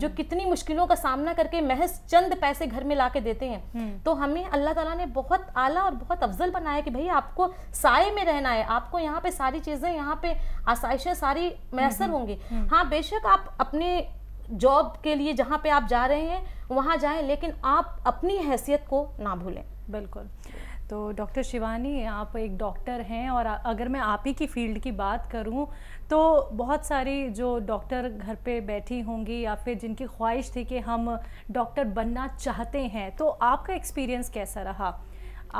جو کتنی مشکلوں کا سامنا کر کے محض چند پیسے گھر میں لا کے دیتے ہیں. تو ہمیں اللہ تعالیٰ نے بہت اعلیٰ اور بہت افضل بنایا کہ بھئی آپ کو سائے میں رہنا ہے, آپ کو یہاں پہ ساری چیزیں, یہاں پہ آسائشیں ساری میسر ہوں گی. ہاں بے شک آپ اپنے جاب کے لیے جہاں پہ آپ جا رہے ہیں وہاں جائیں, لیکن آپ اپنی حیثیت کو نہ بھولیں. بالکل. تو ڈاکٹر شیوانی, آپ ایک ڈاکٹر ہیں, اور اگر میں آپ ہی کی فیلڈ کی بات کروں تو بہت ساری جو ڈاکٹر گھر پہ بیٹھی ہوں گی یا پھر جن کی خواہش تھی کہ ہم ڈاکٹر بننا چاہتے ہیں, تو آپ کا ایکسپیرینس کیسا رہا؟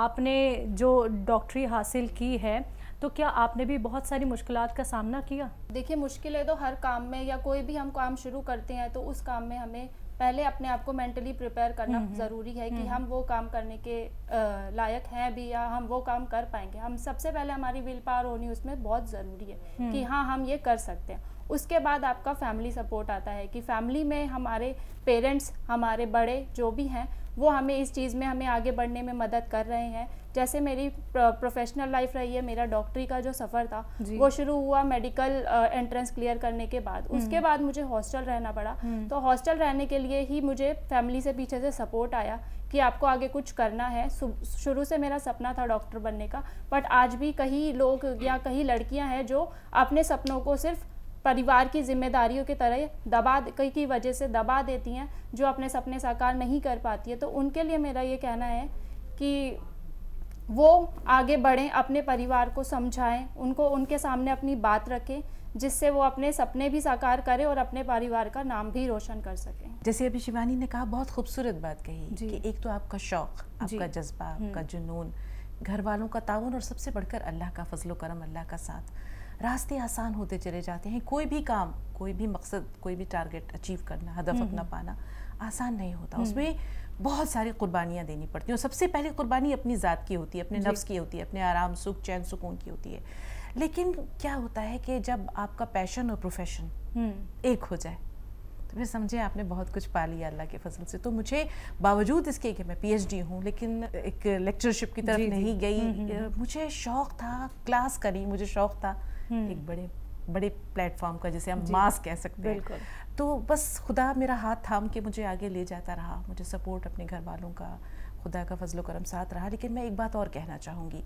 آپ نے جو ڈاکٹری حاصل کی ہے تو کیا آپ نے بھی بہت ساری مشکلات کا سامنا کیا؟ دیکھیے مشکلیں تو ہر کام میں, یا کوئی بھی ہم کام شروع کرتے ہیں تو اس کام میں ہمیں پہلے اپنے آپ کو مینٹلی پریپیئر کرنا ضروری ہے کہ ہم وہ کام کرنے کے لائق ہیں بھی, یا ہم وہ کام کر پائیں گے. ہم سب سے پہلے ہماری ول پاور ہونی اس میں بہت ضروری ہے کہ ہاں ہم یہ کر سکتے ہیں. اس کے بعد آپ کا فیملی سپورٹ آتا ہے کہ فیملی میں ہمارے پیرنٹس, ہمارے بڑے جو بھی ہیں وہ ہمیں اس چیز میں ہمیں آگے بڑھنے میں مدد کر رہے ہیں. جیسے میری پروفیشنل لائف رہی ہے, میرا ڈاکٹری کا جو سفر تھا وہ شروع ہوا میڈیکل انٹرنس کلیئر کرنے کے بعد. اس کے بعد مجھے ہاسٹل رہنا پڑا, تو ہاسٹل رہنے کے لیے ہی مجھے فیملی سے پیچھے سے سپورٹ آیا کہ آپ کو آگے کچھ کرنا ہے. شروع سے میرا سپنا تھا ڈاکٹر بننے کا, بٹ آج بھی کئی لوگ یا کئی لڑکیاں ہیں جو اپنے سپنوں کو صرف پریوار کی ذمہ داریوں کی طرح کی وجہ سے دبا دیتی ہیں, جو اپنے سپنے ساکار نہیں کر پاتی ہے. تو ان کے لیے میرا یہ کہنا ہے کہ وہ آگے بڑھیں, اپنے پریوار کو سمجھائیں, ان کے سامنے اپنی بات رکھیں, جس سے وہ اپنے سپنے بھی ساکار کریں اور اپنے پریوار کا نام بھی روشن کر سکیں. جیسے ابھی شیوانی نے کہا, بہت خوبصورت بات کہی کہ ایک تو آپ کا شوق, آپ کا جذبہ, آپ کا جنون, گھر والوں کا تعاون, اور سب سے بڑھ کر اللہ کا فضل و کرم, اللہ کا ساتھ. راستے آسان ہوتے چلے جاتے ہیں. کوئی بھی کام, کوئی بھی مقصد, کوئی بھی ٹارگٹ اچیو کرنا, ہدف اپنا پانا آسان نہیں ہوتا. اس میں بہت ساری قربانیاں دینی پڑتی ہیں, اور سب سے پہلے قربانی اپنی ذات کی ہوتی ہے, اپنے نفس کی ہوتی ہے, اپنے آرام, سکھ, چین, سکون کی ہوتی ہے. لیکن کیا ہوتا ہے کہ جب آپ کا پیشن اور پروفیشن ایک ہو جائے تو پھر سمجھے آپ نے بہت کچھ پا لیا اللہ کے فضل سے. تو مجھے باوجود اس کے کہ میں پی ایچ ڈی ہوں, لیکن ایک لیکچرشپ کی طرف نہیں گئی. مجھے شوق تھا کلاس کری, مجھے شوق تھا ایک بڑے پلیٹ فارم کا, جسے ہم ماس کہہ سکتے ہیں. تو بس خدا میرا ہاتھ تھام کے مجھے آگے لے جاتا رہا, مجھے سپورٹ اپنے گھر والوں کا, خدا کا فضل و کرم ساتھ رہا. لیکن میں ایک بات اور کہنا چاہوں گی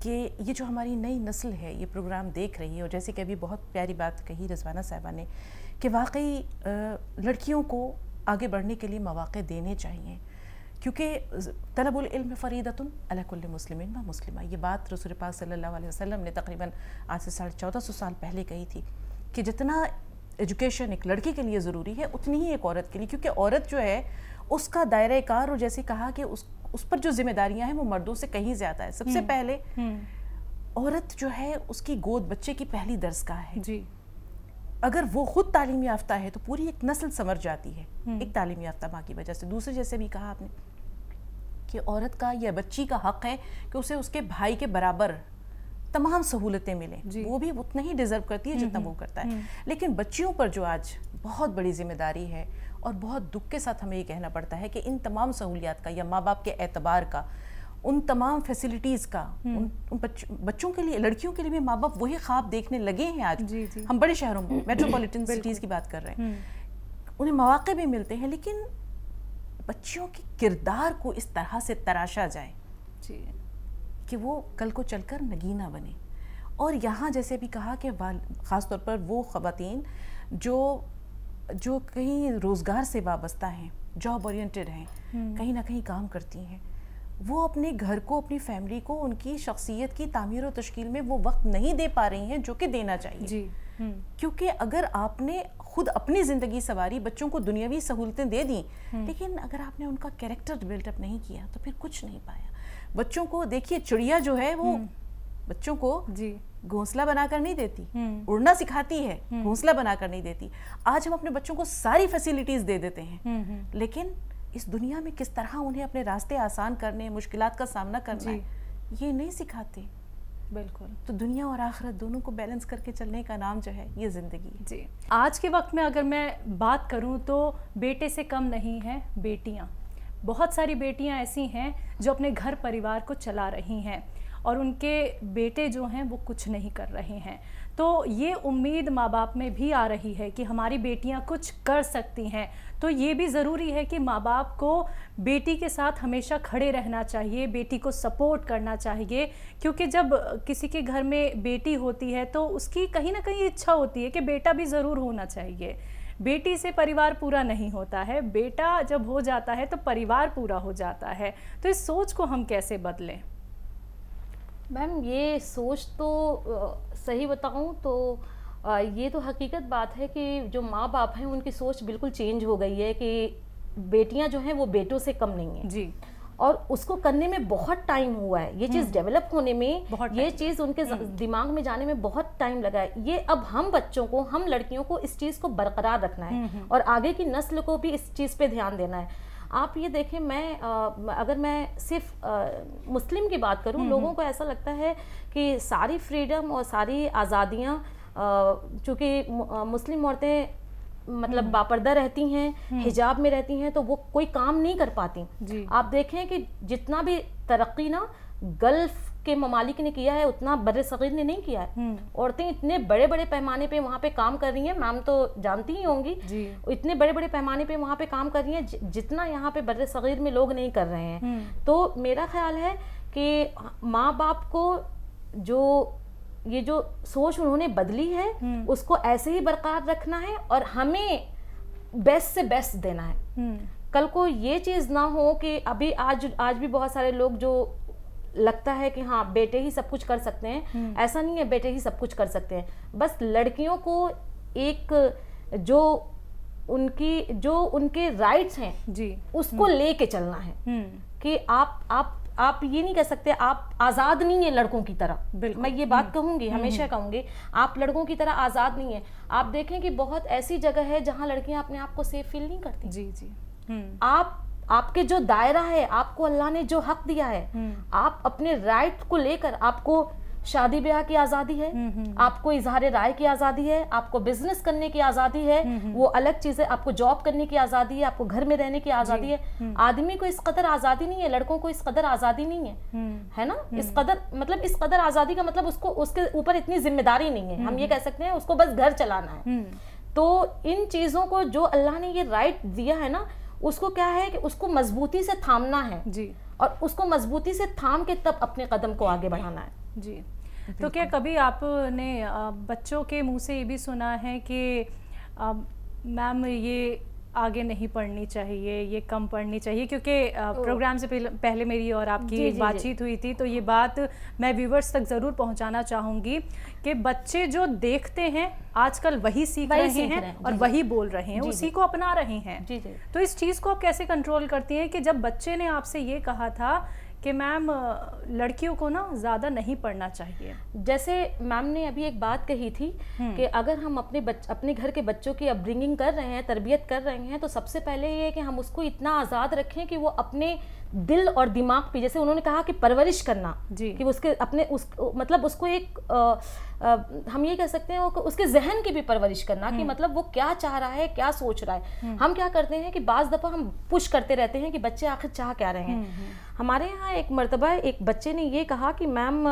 کہ یہ جو ہماری نئی نسل ہے یہ پروگرام دیکھ رہی ہے, اور جیسے کہ ابھی بہت پیاری بات کہی رضوانہ صاحبہ نے کہ واقعی لڑکیوں کو آگے بڑھنے کے لیے مواقع دینے چاہیے, کیونکہ طلب العلم فریضۃ علی کل مسلم و مسلمہ. یہ بات رسول پاک صلی اللہ علیہ وسلم نے تقریباً آج سے 1450 سال پہلے کہی تھی کہ جتنا ایجوکیشن ایک لڑکی کے لیے ضروری ہے اتنی ہی ایک عورت کے لیے, کیونکہ عورت جو ہے اس کا دائرہ کار, اور جیسے کہا کہ اس پر جو ذمہ داریاں ہیں وہ مردوں سے کہیں زیادہ ہے. سب سے پہلے عورت جو ہے اس کی گود بچے کی پہلی درسگاہ ہے. اگر وہ خود تعلیم یافتہ ہے تو پوری ایک نسل سنور جاتی ہے ایک تعلیم یافتہ ماں کی وجہ سے. دوسرے جیسے بھی کہا آپ نے کہ عورت کا یا بچی کا حق ہے کہ اسے اس کے بھائی کے برابر تمام سہولتیں ملیں. وہ بھی اتنا ہی ڈیزرو کرتی ہے جتنا وہ کرتا ہے. لیکن بچیوں پر جو آج بہت بڑی ذمہ داری ہے, اور بہت دکھ کے ساتھ ہمیں یہ کہنا پڑتا ہے کہ ان تمام سہولیات کا, یا ماں باپ کے اعتبار کا, ان تمام فیسلٹیز کا, ان بچوں کے لیے, لڑکیوں کے لیے بھی ماں باپ وہی خواب دیکھنے لگے ہیں آج. ہم بڑے شہروں میں, میٹروپولیٹن سٹیز کی بات کر رہے ہیں, انہیں مواقع بھی ملتے ہیں, لیکن بچیوں کے کردار کو اس طرح سے تراشا جائے کہ وہ کل کو چل کر نگینہ بنے. اور یہاں جیسے بھی کہا کہ خاص طور پر وہ خواتین جو کہیں روزگار سے وابستہ ہیں, جاب اورینٹڈ ہیں, کہیں نہ کہیں کام کرتی ہیں, وہ اپنے گھر کو, اپنی فیملی کو, ان کی شخصیت کی تعمیر و تشکیل میں وہ وقت نہیں دے پا رہی ہیں جو کہ دینا چاہیے. کیونکہ اگر آپ نے خود اپنی زندگی سواری, بچوں کو دنیاوی سہولتیں دے دیں, لیکن اگر آپ نے ان کا کیریکٹر بلڈ اپ نہیں کیا تو پھر کچھ نہیں پایا. بچوں کو دیکھیے, چڑیا جو ہے وہ بچوں کو گھونسلہ بنا کر نہیں دیتی, اڑنا سکھاتی ہے, گھونسلہ بنا کر نہیں دیتی. آج ہم اپنے بچوں کو ساری فیسیلیٹیز دے دیتے ہیں, لیکن اس دنیا میں کس طرح انہیں اپنے راستے آسان کرنے, مشکلات کا سامنا کرنا ہے, یہ نہیں سکھاتے. بالکل. تو دنیا اور آخرت دونوں کو بیلنس کر کے چلنے کا نام جو ہے یہ زندگی ہے. آج کے وقت میں اگر میں بات کروں تو بیٹے سے کم نہیں ہیں بیٹیاں. بہت ساری بیٹیاں ایسی ہیں جو اپنے گھر پریوار کو چلا رہی ہیں, اور ان کے بیٹے جو ہیں وہ کچھ نہیں کر رہے ہیں. تو یہ امید ماں باپ میں بھی آ رہی ہے کہ ہماری بیٹیاں کچھ کر سکتی ہیں. تو یہ بھی ضروری ہے کہ ماں باپ کو بیٹی کے ساتھ ہمیشہ کھڑے رہنا چاہیے, بیٹی کو سپورٹ کرنا چاہیے, کیونکہ جب کسی کے گھر میں بیٹی ہوتی ہے تو اس کی کہیں نہ کہیں اچھا ہوتی ہے کہ بیٹا بھی ضرور ہونا چاہیے. بیٹی سے پریوار پورا نہیں ہوتا ہے, بیٹا جب ہو جاتا ہے تو پریوار پورا ہو جاتا ہے. تو اس سوچ کو ہم کیسے بدلیں؟ میم یہ سوچ تو صحیح بتاؤں تو یہ تو حقیقت بات ہے کہ جو ماں باپ ہیں ان کی سوچ بالکل چینج ہو گئی ہے کہ بیٹیاں جو ہیں وہ بیٹوں سے کم نہیں ہیں جی, اور اس کو کرنے میں بہت ٹائم ہوا ہے, یہ چیز ڈیولپ ہونے میں, یہ چیز ان کے دماغ میں جانے میں بہت ٹائم لگا ہے. یہ اب ہم بچوں کو, ہم لڑکیوں کو اس چیز کو برقرار رکھنا ہے اور آگے کی نسل کو بھی اس چیز پہ دھیان دینا ہے. آپ یہ دیکھیں, اگر میں صرف مسلم کی بات کروں, لوگوں کو ایسا لگتا ہے کہ ساری فریڈم اور ساری آزادیاں, چونکہ مسلم عورتیں مطلب باپردہ رہتی ہیں, حجاب میں رہتی ہیں, تو وہ کوئی کام نہیں کر پاتی. آپ دیکھیں کہ جتنا بھی ترقی نا گلف کے ممالک نے کیا ہے اتنا بر صغیر نے نہیں کیا ہے. عورتیں اتنے بڑے بڑے پیمانے پہ وہاں پہ کام کر رہی ہیں, میم تو جانتی ہی ہوں گی, اتنے بڑے بڑے پیمانے پہ وہاں پہ کام کر رہی ہیں جتنا یہاں پہ بر صغیر میں لوگ نہیں کر رہے ہیں. تو میرا خیال ہے کہ ماں باپ کو یہ جو سوچ انہوں نے بدلی ہے اس کو ایسے ہی برقرار رکھنا ہے اور ہمیں بیسٹ سے بیسٹ دینا ہے. کل کو یہ چیز نہ ہو کہ ابھی آج بھی بہت سارے لوگ جو لگتا ہے کہ ہاں بیٹے ہی سب کچھ کر سکتے ہیں, ایسا نہیں ہے, بیٹے ہی سب کچھ کر سکتے ہیں. بس لڑکیوں کو ایک جو ان کے رائٹس ہیں جی اس کو لے کے چلنا ہے کہ آپ یہ نہیں کہہ سکتے آپ آزاد نہیں ہیں لڑکوں کی طرح. میں یہ بات کہوں گی, ہمیشہ کہوں گی, آپ لڑکوں کی طرح آزاد نہیں ہیں. آپ دیکھیں کہ بہت ایسی جگہ ہے جہاں لڑکیاں اپنے آپ کو سیف فیل نہیں کرتی. جی جی, آپ کے جو دائرہ ہے, آپ کو اللہ نے جو حق دیا ہے, آپ اپنے رائٹ کو لے کر, آپ کو شادی بیاہ کی آزادی ہے, آپ کو اظہار رائے کی آزادی ہے, آپ کو بزنس کرنے کی آزادی ہے, وہ الگ چیز ہے, آپ کو جاب کرنے کی آزادی ہے, آپ کو گھر میں رہنے کی آزادی ہے. آدمی کو اس قدر آزادی نہیں ہے, لڑکوں کو اس قدر آزادی نہیں ہے نا. اس قدر آزادی کا مطلب اس کے اوپر اتنی ذمہ داری نہیں ہے. ہم یہ کہہ سکتے ہیں اس کو بس گھر چلانا ہے. تو ان چیزوں کو جو اللہ نے یہ رائٹ دیا ہے نا, اس کو کیا ہے کہ اس کو مضبوطی سے تھامنا ہے جی, اور اس کو مضبوطی سے تھام کے تب اپنے قدم کو آگے بڑھانا ہے جی. تو کیا کبھی آپ نے بچوں کے منہ سے یہ بھی سنا ہے کہ میم یہ آگے نہیں پڑھنی چاہیے, یہ کم پڑھنی چاہیے؟ کیونکہ پروگرام سے پہلے میری اور آپ کی بات چیت ہوئی تھی, تو یہ بات میں ویورز تک ضرور پہنچانا چاہوں گی کہ بچے جو دیکھتے ہیں آج کل وہی سیکھ رہے ہیں اور وہی بول رہے ہیں, اسی کو اپنا رہے ہیں. تو اس چیز کو آپ کیسے کنٹرول کرتی ہیں کہ جب بچے نے آپ سے یہ کہا تھا کہ میم لڑکیوں کو نا زیادہ نہیں پڑھنا چاہیے, جیسے میم نے ابھی ایک بات کہی تھی کہ اگر ہم اپنے گھر کے بچوں کی اپ برنگنگ کر رہے ہیں, تربیت کر رہے ہیں, تو سب سے پہلے یہ کہ ہم اس کو اتنا آزاد رکھیں کہ وہ اپنے دل اور دماغ پہ, جیسے انہوں نے کہا کہ پرورش کرنا جی, کہ اس کے اپنے مطلب اس کو ایک ہم یہ کہہ سکتے ہیں اس کے ذہن کی بھی پرورش کرنا کہ مطلب وہ کیا چاہ رہا ہے, کیا سوچ رہا ہے. ہم کیا کرتے ہیں کہ بعض دفعہ ہم پش کرتے رہتے ہیں کہ بچے آخر چاہ کیا رہے ہیں. ہمارے یہاں ایک مرتبہ ایک بچے نے یہ کہا کہ میم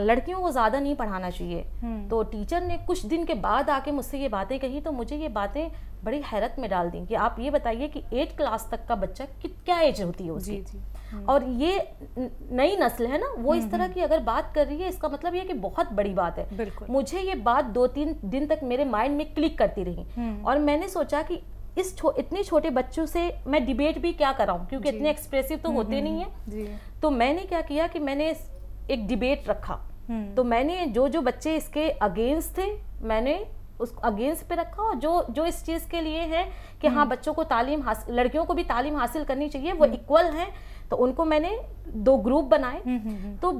لڑکیوں کو زیادہ نہیں پڑھانا چاہیے. تو ٹیچر نے کچھ دن کے بعد آ کے مجھ سے یہ باتیں کہی, تو مجھے یہ باتیں بڑی حیرت میں ڈال دیں کہ آپ یہ بتائیے کہ 8 کلاس تک کا بچہ کیا ایج ہوتی ہے اس کی, اور یہ نئی نسل ہے نا, وہ اس طرح کی اگر بات کر رہی ہے, اس کا مطلب یہ کہ بہت بڑی بات ہے. مجھے یہ بات 2-3 دن تک میرے مائنڈ میں کلک کرتی رہی, اور میں نے سوچا کہ اتنے چھوٹے بچوں سے میں ڈیبیٹ بھی کیا کراؤں, کیونکہ اتنے ایکسپریسو تو ہوتے نہیں ہیں. تو میں نے کیا کیا کہ میں نے ایک ڈیبیٹ رکھا. تو میں نے جو بچے اس کے اگینسٹ تھے, میں نے اس کو اگینسٹ پہ رکھا, اور جو اس چیز کے لیے ہے کہ ہاں بچوں کو تعلیم حاصل, لڑکیوں کو بھی تعلیم حاصل کرنی چاہیے, وہ ایکول ہیں, تو ان کو میں نے 2 گروپ بنائے. تو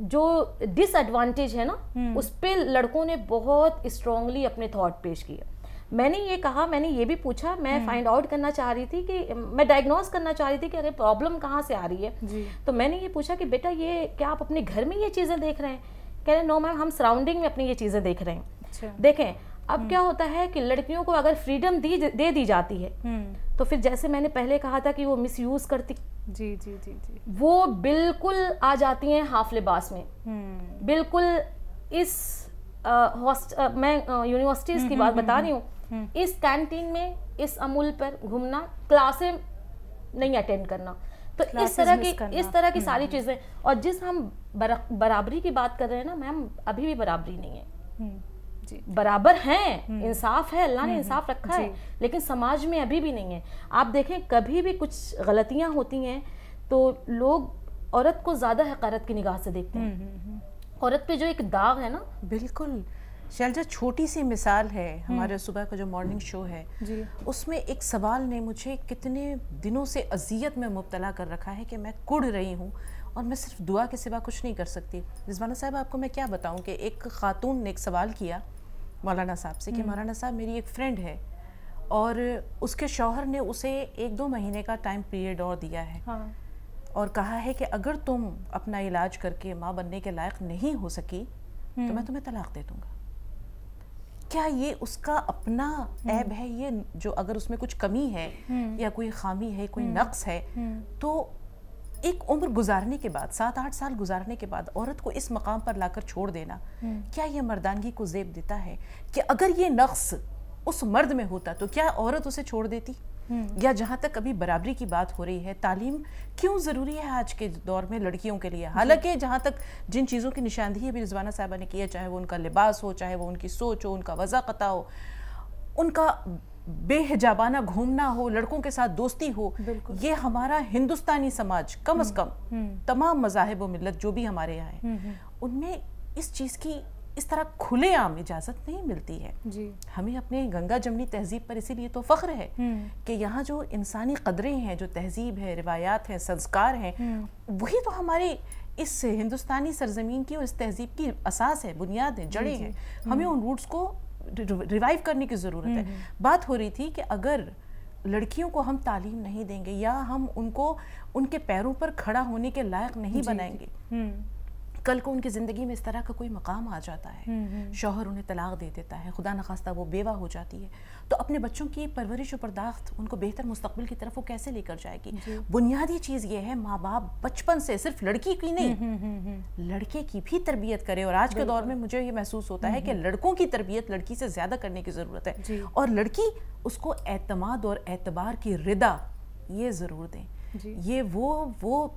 جو ڈس ایڈوانٹیج ہے نا, اس پہ لڑکوں نے بہت اسٹرانگلی اپنے تھاٹ پیش کیے. میں نے یہ کہا, میں نے یہ بھی پوچھا, میں فائنڈ آؤٹ کرنا چاہ رہی تھی کہ میں ڈائگنوز کرنا چاہ رہی تھی کہ اگر پرابلم کہاں سے آ رہی ہے. تو میں نے یہ پوچھا کہ بیٹا یہ کیا آپ اپنے گھر میں یہ چیزیں دیکھ رہے ہیں؟ کہہ رہے نو میم, ہم سراؤنڈنگ میں اپنی یہ چیزیں دیکھ رہے ہیں. دیکھیں اب کیا ہوتا ہے کہ لڑکیوں کو اگر فریڈم دے دی جاتی ہے تو پھر جیسے میں نے پہلے کہا تھا کہ وہ مس یوز کرتی، جی جی جی جی، وہ بالکل آ جاتی ہیں ہاف لباس میں، بالکل اس میں یونیورسٹیز کی بات بتا رہی ہوں، اس کینٹین میں اس امول پر گھومنا، کلاسیں نہیں اٹینڈ کرنا، تو اس طرح کی ساری چیزیں. اور جس ہم برابری کی بات کر رہے ہیں نا میم، ابھی بھی برابری نہیں ہے. برابر ہیں، انصاف ہے، اللہ نے انصاف رکھا ہے، لیکن سماج میں ابھی بھی نہیں ہے. آپ دیکھیں کبھی بھی کچھ غلطیاں ہوتی ہیں تو لوگ عورت کو زیادہ حقارت کی نگاہ سے دیکھتے ہیں. عورت پہ جو ایک داغ ہے نا. بالکل شیلجا، چھوٹی سی مثال ہے، ہمارے صبح کا جو مارننگ شو ہے اس میں ایک سوال نے مجھے کتنے دنوں سے اذیت میں مبتلا کر رکھا ہے کہ میں کڑ رہی ہوں اور میں صرف دعا کے سوا کچھ نہیں کر سکتی. رضوانہ صاحب، آپ کو میں کیا بتاؤں کہ ایک خاتون نے ایک سوال کیا مولانا صاحب سے کہ مولانا صاحب میری ایک فرینڈ ہے اور اس کے شوہر نے اسے 1-2 مہینے کا ٹائم پیریڈ اور دیا ہے اور کہا ہے کہ اگر تم اپنا علاج کر کے ماں بننے کے لائق نہیں ہو سکی تو میں تمہیں طلاق دے دوں گا. کیا یہ اس کا اپنا عیب ہے؟ یہ جو اگر اس میں کچھ کمی ہے یا کوئی خامی ہے، کوئی نقص ہے، تو ایک عمر گزارنے کے بعد، 7-8 سال گزارنے کے بعد عورت کو اس مقام پر لا کر چھوڑ دینا، کیا یہ مردانگی کو زیب دیتا ہے؟ کہ اگر یہ نقص اس مرد میں ہوتا تو کیا عورت اسے چھوڑ دیتی؟ یا جہاں تک ابھی برابری کی بات ہو رہی ہے، تعلیم کیوں ضروری ہے آج کے دور میں لڑکیوں کے لیے؟ حالانکہ جہاں تک جن چیزوں کی نشاندہی ابھی رضوانہ صاحبہ نے کیا، چاہے وہ ان کا لباس ہو، چاہے وہ ان کی سوچ ہو، ان کا وضاقتہ ہو، ان کا بے حجابانہ گھومنا ہو، لڑکوں کے ساتھ دوستی ہو، یہ ہمارا ہندوستانی سماج کم از کم تمام مذاہب و ملت جو بھی ہمارے یہاں ہیں ان میں اس چیز کی اس طرح کھلے عام اجازت نہیں ملتی ہے. ہمیں اپنے گنگا جمنی تہذیب پر اسی لیے تو فخر ہے کہ یہاں جو انسانی قدریں ہیں، جو تہذیب ہے، روایات ہیں، سنسکار ہیں، وہی تو ہماری اس ہندوستانی سرزمین کی اور اس تہذیب کی اساس ہے، بنیاد ہے، جڑیں ہیں. ہمیں ان روٹس کو ریوائیو کرنے کی ضرورت ہے. بات ہو رہی تھی کہ اگر لڑکیوں کو ہم تعلیم نہیں دیں گے یا ہم ان کو ان کے پیروں پر کھڑا ہونے کے لائق نہیں بنائیں گے، کل کو ان کی زندگی میں اس طرح کا کوئی مقام آ جاتا ہے، شوہر انہیں طلاق دے دیتا ہے، خدا نخواستہ وہ بیوہ ہو جاتی ہے، تو اپنے بچوں کی پرورش و پرداخت ان کو بہتر مستقبل کی طرف وہ کیسے لے کر جائے گی؟ بنیادی چیز یہ ہے ماں باپ بچپن سے صرف لڑکی کی نہیں لڑکے کی بھی تربیت کرے. اور آج کے دور میں مجھے یہ محسوس ہوتا ہے کہ لڑکوں کی تربیت لڑکی سے زیادہ کرنے کی ضرورت ہے، اور لڑکی اس کو اعتماد اور اعتبار کی رضا یہ ضرور دیں. یہ وہ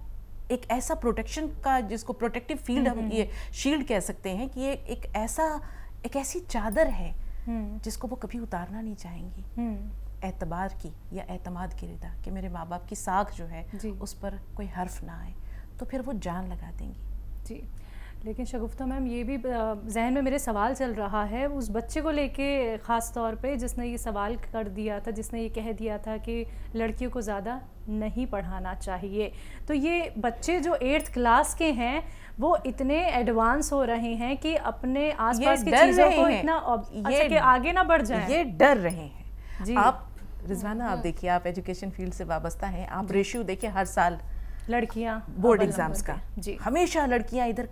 ایک ایسا پروٹیکشن کا، جس کو پروٹیکٹیو فیلڈ ہم یہ شیلڈ کہہ سکتے ہیں، کہ یہ ایک ایسی چادر ہے جس کو وہ کبھی اتارنا نہیں چاہیں گی، اعتبار کی یا اعتماد کی رضا، کہ میرے ماں باپ کی ساکھ جو ہے اس پر کوئی حرف نہ آئے، تو پھر وہ جان لگا دیں گی. لیکن شگفتہ میم، یہ بھی ذہن میں میرے سوال چل رہا ہے اس بچے کو لے کے، خاص طور پہ جس نے یہ سوال کر دیا تھا، جس نے یہ کہہ دیا تھا کہ لڑکیوں کو زیادہ نہیں پڑھانا چاہیے. تو یہ بچے جو 8th کلاس کے ہیں وہ اتنے ایڈوانس ہو رہے ہیں کہ اپنے آس پاس کی چیزوں کو اتنا کہ آگے نہ بڑھ جائیں، یہ ڈر رہے ہیں. آپ رضوانہ، آپ دیکھیے، آپ ایجوکیشن فیلڈ سے وابستہ ہیں، آپ ریشیو دیکھیے ہر سال لڑکیاں بورڈ ایگزامز کا، ہمیشہ لڑکیاں ادھر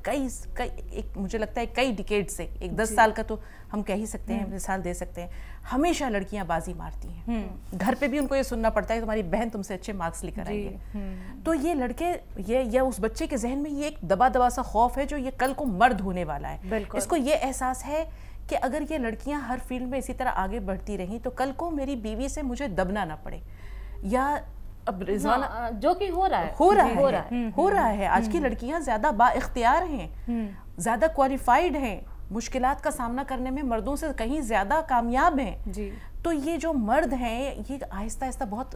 ایک مجھے لگتا ہے کئی ڈیکیڈ سے، ایک 10 سال کا تو ہم کہہ ہی سکتے ہیں، مثال دے سکتے ہیں، ہمیشہ لڑکیاں بازی مارتی ہیں. گھر پہ بھی ان کو یہ سننا پڑتا ہے تمہاری بہن تم سے اچھے مارکس لے کر آئی ہے. تو یہ لڑکے، یہ اس بچے کے ذہن میں یہ ایک دبا سا خوف ہے جو یہ کل کو مرد ہونے والا ہے. اس کو یہ احساس ہے کہ اگر یہ لڑکیاں ہر فیلڈ میں اسی طرح آگے بڑھتی رہیں تو کل کو میری بیوی سے مجھے دبنا نہ پڑے. یا اب رضوانہ، جو کہ ہو رہا ہے آج کی لڑکیاں زیادہ با اختیار ہیں، زیادہ کوالیفائیڈ ہیں، مشکلات کا سامنا کرنے میں مردوں سے کہیں زیادہ کامیاب ہیں. تو یہ جو مرد ہیں یہ آہستہ آہستہ، بہت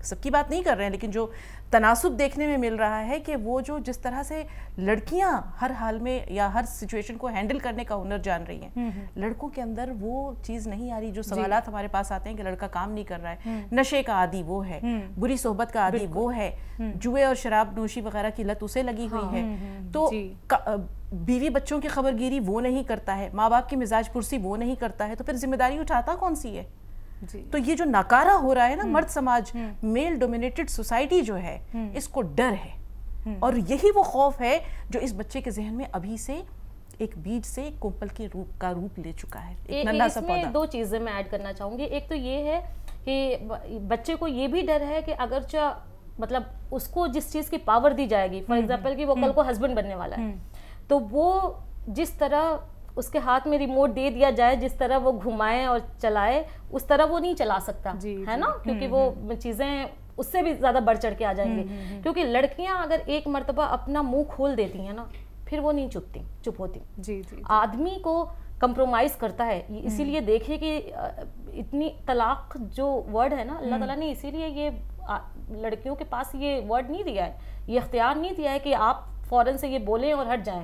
سب کی بات نہیں کر رہے ہیں، لیکن جو تناسب دیکھنے میں مل رہا ہے کہ وہ جو جس طرح سے لڑکیاں ہر حال میں یا ہر سچویشن کو ہینڈل کرنے کا ہنر جان رہی ہیں، لڑکوں کے اندر وہ چیز نہیں آ رہی. جو سوالات ہمارے پاس آتے ہیں کہ لڑکا کام نہیں کر رہا ہے، نشے کا عادی وہ ہے، بری صحبت کا عادی وہ ہے، جوئے اور شراب نوشی وغیرہ کی لت اسے لگی ہوئی ہے، تو بیوی بچوں کی خبر گیری وہ نہیں کرتا ہے، ماں باپ کی مزاج پرسی وہ نہیں کرتا ہے، تو پھر ذمہ داری اٹھاتا کون سی ہے؟ تو یہ جو ناکارہ ہو رہا ہے نا مرد سماج، میل ڈومینیٹڈ سوسائٹی جو ہے، اس کو ڈر ہے، اور یہی وہ خوف ہے جو اس بچے کے ذہن میں ابھی سے ایک بیج سے ایک کوپل کے روپ لے چکا ہے. اس میں 2 چیزیں میں ایڈ کرنا چاہوں گی. ایک تو یہ ہے کہ بچے کو یہ بھی ڈر ہے کہ اگرچہ مطلب اس کو جس چیز کی پاور دی جائے گی, فار ایگزامپل کہ وہ کل کو ہسبینڈ بننے والا ہے, تو وہ جس طرح اس کے ہاتھ میں ریموٹ دے دیا جائے, جس طرح وہ گھمائے اور چلائے اس طرح وہ نہیں چلا سکتا ہے نا, کیونکہ وہ چیزیں اس سے بھی زیادہ بڑھ چڑھ کے آ جائیں گے. کیونکہ لڑکیاں اگر ایک مرتبہ اپنا منہ کھول دیتی ہیں نا, پھر وہ نہیں چپ ہوتی. آدمی کو کمپرومائز کرتا ہے. اسی لیے دیکھیں کہ اتنی طلاق جو ورڈ ہے نا, اللہ تعالیٰ نے اسی لیے یہ لڑکیوں کے پاس یہ ورڈ نہیں دیا ہے, یہ اختیار نہیں دیا ہے کہ آپ فوراً سے یہ بولیں اور ہٹ جائیں.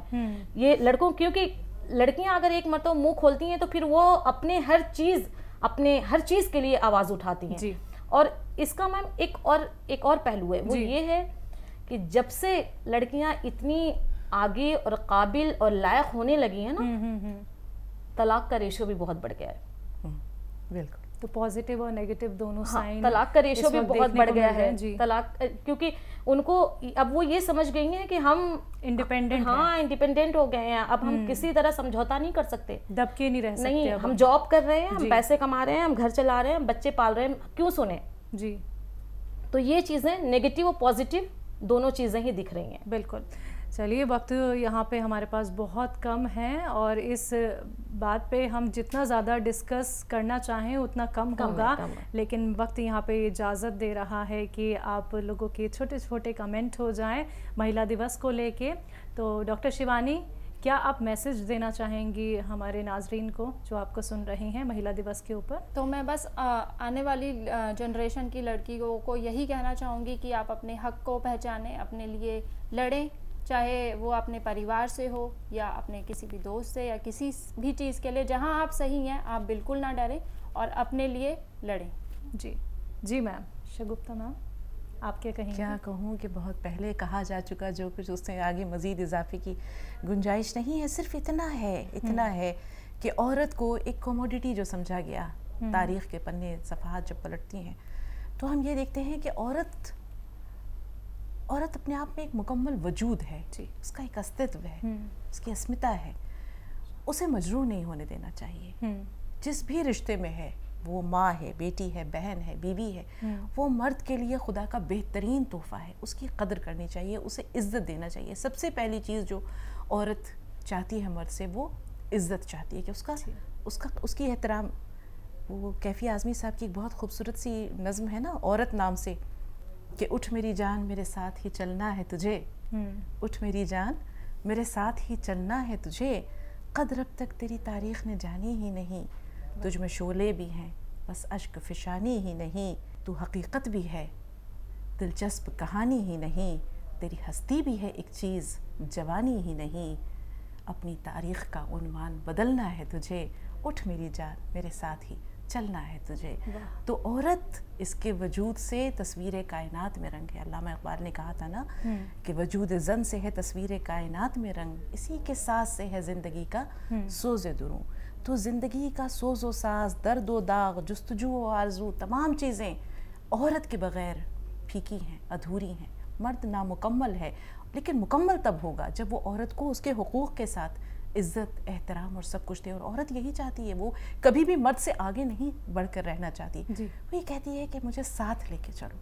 یہ لڑکوں, کیونکہ لڑکیاں اگر ایک مرتبہ منہ کھولتی ہیں تو پھر وہ اپنے ہر چیز کے لیے آواز اٹھاتی ہیں. اور اس کا میم ایک اور پہلو ہے, وہ یہ ہے کہ جب سے لڑکیاں اتنی آگے اور قابل اور لائق ہونے لگی ہیں نا, طلاق کا ریشو بھی بہت بڑھ گیا ہے. بالکل. تو پوزیٹیو اور نیگیٹو دونوں سائن, طلاق کا ریشو بھی بہت بڑھ گیا ہے. طلاق, کیونکہ ان کو اب وہ یہ سمجھ گئی ہیں کہ ہم انڈیپینڈنٹ ہو گئے ہیں, اب ہم کسی طرح سمجھوتا نہیں کر سکتے, دب کے نہیں رہ سکتے. نہیں, ہم جاب کر رہے ہیں, ہم پیسے کما رہے ہیں, ہم گھر چلا رہے ہیں, بچے پال رہے ہیں, کیوں سنیں. جی, تو یہ چیزیں نیگیٹو اور پازیٹیو دونوں چیزیں ہی دکھ رہی ہیں. بالکل. چلیے, وقت یہاں پہ ہمارے پاس بہت کم ہے اور اس بات پہ ہم جتنا زیادہ ڈسکس کرنا چاہیں اتنا کم ہوگا, لیکن وقت یہاں پہ اجازت دے رہا ہے کہ آپ لوگوں کے چھوٹے چھوٹے کمنٹ ہو جائیں مہیلا دیوس کو لے کے. تو ڈاکٹر شیوانی, کیا آپ میسج دینا چاہیں گی ہمارے ناظرین کو جو آپ کو سن رہی ہیں مہیلا دیوس کے اوپر؟ تو میں بس آنے والی جنریشن کی لڑکیوں کو یہی کہنا چاہوں گی کہ آپ اپنے حق کو پہچانیں, اپنے لیے لڑیں, چاہے وہ اپنے پریوار سے ہو یا اپنے کسی بھی دوست سے یا کسی بھی چیز کے لیے. جہاں آپ صحیح ہیں آپ بالکل نہ ڈریں اور اپنے لیے لڑیں. جی میم. شگفتہ میم, آپ کیا کہیں؟ کیا کہوں کہ بہت پہلے کہا جا چکا جو کچھ, اس سے آگے مزید اضافے کی گنجائش نہیں ہے. صرف اتنا ہے کہ عورت کو ایک کوموڈیٹی جو سمجھا گیا, تاریخ کے پنے صفحات جب پلٹتی ہیں تو ہم یہ دیکھتے ہیں کہ عورت اپنے آپ میں ایک مکمل وجود ہے. اس کا ایک استتو ہے, اس کی اسمتا ہے, اسے مجروح نہیں ہونے دینا چاہیے. جس بھی رشتے میں ہے, وہ ماں ہے, بیٹی ہے, بہن ہے, بیوی ہے, وہ مرد کے لیے خدا کا بہترین تحفہ ہے. اس کی قدر کرنی چاہیے, اسے عزت دینا چاہیے. سب سے پہلی چیز جو عورت چاہتی ہے مرد سے, وہ عزت چاہتی ہے کہ اس کی احترام. وہ کیفی اعظمی صاحب کی ایک بہت خوبصورت سی نظم ہے نا عورت نام سے, کہ اٹھ میری جان میرے ساتھ ہی چلنا ہے تجھے, اٹھ میری جان میرے ساتھ ہی چلنا ہے تجھے, قدر اب تک تیری تاریخ نے جانی ہی نہیں, تجھ میں شعلے بھی ہیں بس اشک فشانی ہی نہیں, تو حقیقت بھی ہے دلچسپ کہانی ہی نہیں, تیری ہستی بھی ہے ایک چیز جوانی ہی نہیں, اپنی تاریخ کا عنوان بدلنا ہے تجھے, اٹھ میری جان میرے ساتھ ہی چلنا ہے تجھے. تو عورت اس کے وجود سے تصویر کائنات میں رنگ ہے. علامہ اقبال نے کہا تھا نا کہ وجود زن سے ہے تصویر کائنات میں رنگ, اسی کے ساز سے ہے زندگی کا سوز دروں. تو زندگی کا سوز و ساز, درد و داغ, جستجو و آرزو, تمام چیزیں عورت کے بغیر پھیکی ہیں, ادھوری ہیں. مرد نامکمل ہے, لیکن مکمل تب ہوگا جب وہ عورت کو اس کے حقوق کے ساتھ عزت, احترام اور سب کچھ دے. اور عورت یہی چاہتی ہے, وہ کبھی بھی مرد سے آگے نہیں بڑھ کر رہنا چاہتی. وہ یہ کہتی ہے کہ مجھے ساتھ لے کے چلو,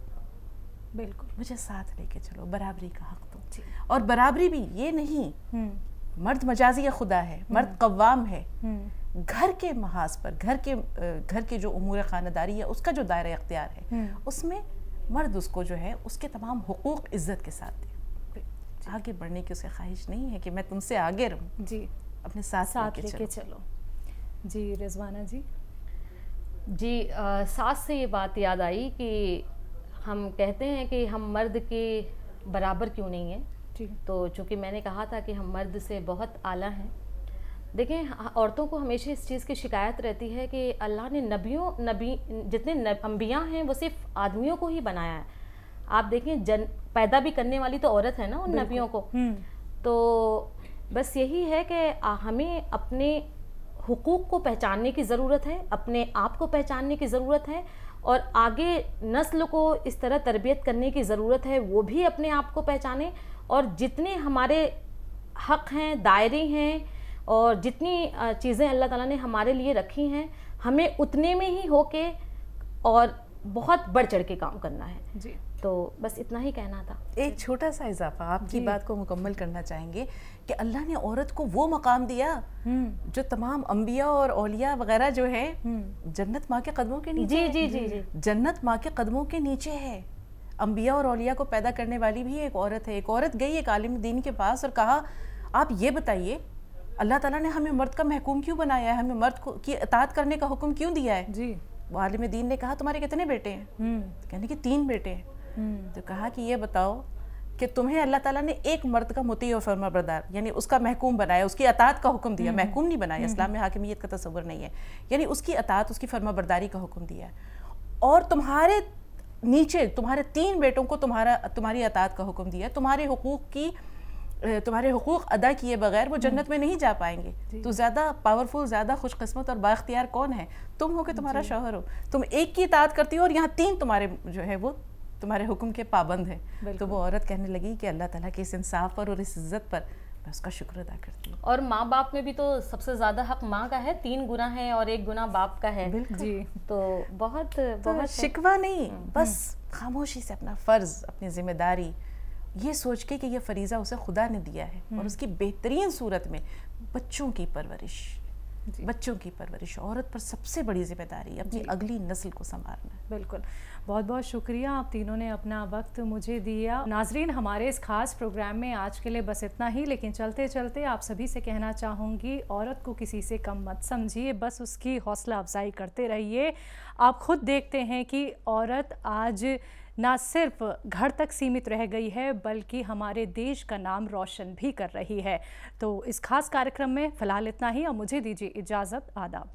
بالکل مجھے ساتھ لے کے چلو, برابری کا حق دو. اور برابری بھی یہ نہیں مرد مجازی خدا ہے, مرد قوام ہے. گھر کے محاذ پر, گھر کے جو امور خانداری ہے, اس کا جو دائرہ اختیار ہے, اس میں مرد اس کو جو ہے اس کے تمام حقوق عزت کے ساتھ دے. آگے بڑھنے کی اسے خواہش نہیں ہے کہ میں تم سے آگے رہوں, اپنے ساتھ لے کے چلو. جی رضوانہ جی ساس سے یہ بات یاد آئی کہ ہم کہتے ہیں کہ ہم مرد کے برابر کیوں نہیں ہیں. تو چونکہ میں نے کہا تھا کہ ہم مرد سے بہت اعلیٰ ہیں. دیکھیں, عورتوں کو ہمیشہ اس چیز کی شکایت رہتی ہے کہ اللہ نے جتنے انبیاء ہیں وہ صرف آدمیوں کو ہی بنایا ہے. آپ دیکھیں, پیدا بھی کرنے والی تو عورت ہے نا ان نبیوں کو. تو بس یہی ہے کہ ہمیں اپنے حقوق کو پہچاننے کی ضرورت ہے, اپنے آپ کو پہچاننے کی ضرورت ہے, اور آگے نسل کو اس طرح تربیت کرنے کی ضرورت ہے وہ بھی اپنے آپ کو پہچانیں. اور جتنے ہمارے حق ہیں, دائرے ہیں, اور جتنی چیزیں اللہ تعالیٰ نے ہمارے لیے رکھی ہیں ہمیں اتنے میں ہی ہو کے اور بہت بڑھ چڑھ کے کام کرنا ہے. جی تو بس اتنا ہی کہنا تھا. ایک چھوٹا سا اضافہ آپ کی بات کو مکمل کرنا چاہیں گے کہ اللہ نے عورت کو وہ مقام دیا جو تمام انبیاء اور اولیاء وغیرہ جو ہیں جنت ماں کے قدموں کے نیچے. جی جی جی جی جنت ماں کے قدموں کے نیچے ہے. انبیاء اور اولیاء کو پیدا کرنے والی بھی ایک عورت ہے. ایک عورت گئی ایک عالم دین کے پاس اور کہا آپ یہ بتائیے اللہ تعالیٰ نے ہمیں مرد کا محکوم کیوں بنایا ہے, ہمیں مرد کی اطاعت کرنے کا حکم کیوں دیا ہے؟ جی وہ عالم دین نے کہا تمہارے کتنے بیٹے ہیں؟ کہنے کہ 3 بیٹے ہیں. تو کہا کہ یہ بتاؤ کہ تمہیں اللہ تعالیٰ نے ایک مرد کا مطیع اور فرما بردار یعنی اس کا محکوم بنایا, اس کی اطاعت کا حکم دیا, محکوم نہیں بنایا, اسلام میں حاکمیت کا تصور نہیں ہے, یعنی اس کی اطاعت اس کی فرما برداری کا حکم دیا ہے, اور تمہارے نیچے تمہارے 3 بیٹوں کو تمہاری اطاعت کا حکم دیا ہے. تمہارے حقوق ادا کیے بغیر وہ جنت میں نہیں جا پائیں گے. تو زیادہ پاورفل, زیادہ خوش قسمت اور بااختیار کون ہے؟ تم ہو کہ تمہارا شوہر ہو. تم ایک کی اطاعت کرتی ہو اور یہاں 3 تمہارے جو ہے وہ تمہارے حکم کے پابند ہیں. تو وہ عورت کہنے لگی کہ اللہ تعالیٰ کے اس انصاف پر اور اس عزت پر میں اس کا شکر ادا کرتی ہوں. اور ماں باپ میں بھی تو سب سے زیادہ حق ماں کا ہے, 3 گناہ ہیں اور 1 گناہ باپ کا ہے. جی تو بہت شکوہ نہیں, بس خاموشی سے اپنا فرض, اپنی ذمہ داری یہ سوچ کے کہ یہ فریضہ اسے خدا نے دیا ہے اور اس کی بہترین صورت میں بچوں کی پرورش عورت پر سب سے بڑی ذمہ داری اپنی اگلی نسل کو سنبھالنا ہے. بالکل, بہت بہت شکریہ آپ تینوں نے اپنا وقت مجھے دیا. ناظرین, ہمارے اس خاص پروگرام میں آج کے لیے بس اتنا ہی, لیکن چلتے چلتے آپ سبھی سے کہنا چاہوں گی عورت کو کسی سے کم مت سمجھیے, بس اس کی حوصلہ افزائی کرتے رہیے. آپ خود دیکھتے ہیں کہ عورت آج نہ صرف گھر تک سیمت رہ گئی ہے بلکہ ہمارے دیش کا نام روشن بھی کر رہی ہے. تو اس خاص کارکرم میں فی الحال اتنا ہی, اور مجھے دیجیے اجازت. آداب.